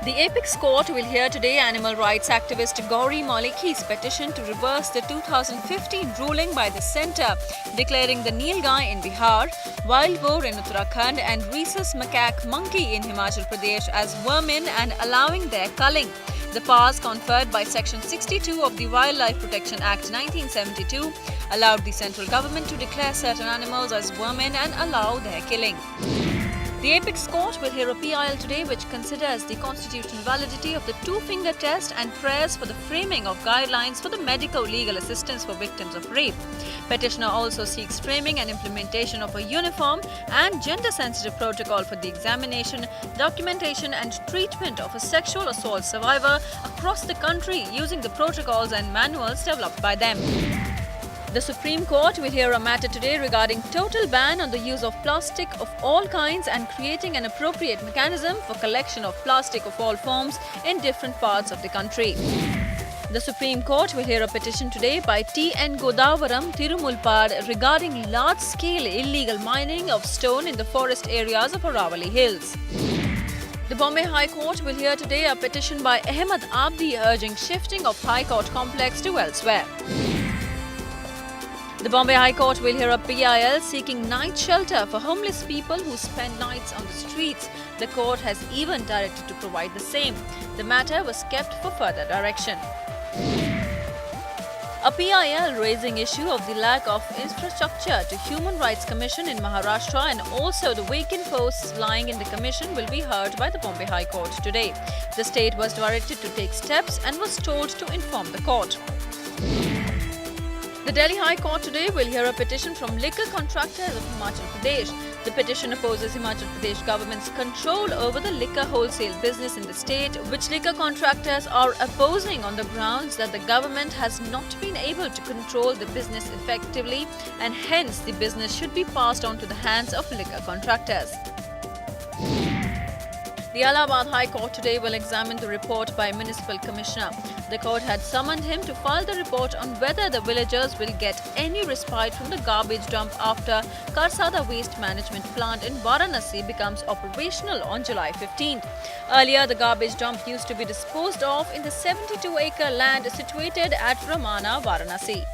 The Apex Court will hear today animal rights activist Gauri Maliki's petition to reverse the 2015 ruling by the centre, declaring the Nilgai in Bihar, wild boar in Uttarakhand and rhesus macaque monkey in Himachal Pradesh as vermin and allowing their culling. The powers conferred by Section 62 of the Wildlife Protection Act 1972 allowed the central government to declare certain animals as vermin and allow their killing. The Apex Court will hear a PIL today which considers the constitutional validity of the two-finger test and prayers for the framing of guidelines for the medical legal assistance for victims of rape. Petitioner also seeks framing and implementation of a uniform and gender-sensitive protocol for the examination, documentation and treatment of a sexual assault survivor across the country using the protocols and manuals developed by them. The Supreme Court will hear a matter today regarding total ban on the use of plastic of all kinds and creating an appropriate mechanism for collection of plastic of all forms in different parts of the country. The Supreme Court will hear a petition today by T.N. Godavaram Tirumulpad regarding large-scale illegal mining of stone in the forest areas of Aravali Hills. The Bombay High Court will hear today a petition by Ahmed Abdi urging shifting of High Court complex to elsewhere. The Bombay High Court will hear a PIL seeking night shelter for homeless people who spend nights on the streets. The court has even directed to provide the same. The matter was kept for further direction. A PIL raising issue of the lack of infrastructure to Human Rights Commission in Maharashtra and also the vacant posts lying in the commission will be heard by the Bombay High Court today. The state was directed to take steps and was told to inform the court. The Delhi High Court today will hear a petition from liquor contractors of Himachal Pradesh. The petition opposes Himachal Pradesh government's control over the liquor wholesale business in the state, which liquor contractors are opposing on the grounds that the government has not been able to control the business effectively and hence the business should be passed on to the hands of liquor contractors. The Allahabad High Court today will examine the report by Municipal Commissioner. The court had summoned him to file the report on whether the villagers will get any respite from the garbage dump after Karsada Waste Management Plant in Varanasi becomes operational on July 15th. Earlier, the garbage dump used to be disposed of in the 72-acre land situated at Ramana, Varanasi.